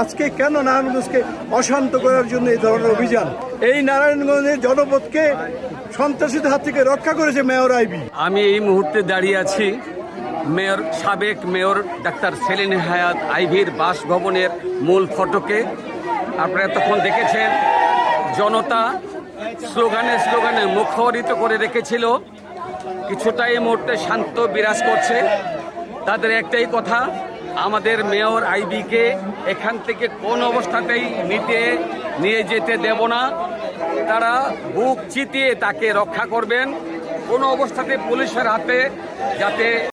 আজকে কেন নারায়ণগঞ্জকে অশান্ত করার জন্য এই ধরনের অভিযান? এই নারায়ণগঞ্জের জনপদকে সন্ত্রাসীদের হাত থেকে রক্ষা করেছে মেয়র আইবি। আমি এই মুহূর্তে দাঁড়িয়ে আছি সাবেক মেয়র ডাক্তার সেলিন হায়াৎ আইভির বাসভবনের মূল ফটকে। আপনারা তখন দেখেছেন জনতা স্লোগানে মুখরিত করে রেখেছিল। কিছুটা এই মুহূর্তে শান্ত বিরাজ করছে। তাদের একটাই কথা, আমাদের মেয়র আইবিকে এখান থেকে কোন অবস্থাতেই নিয়ে যেতে দেব না। তারা বুক চিতিয়ে তাকে রক্ষা করবেন। কোনো অবস্থাতে পুলিশের হাতে যাতে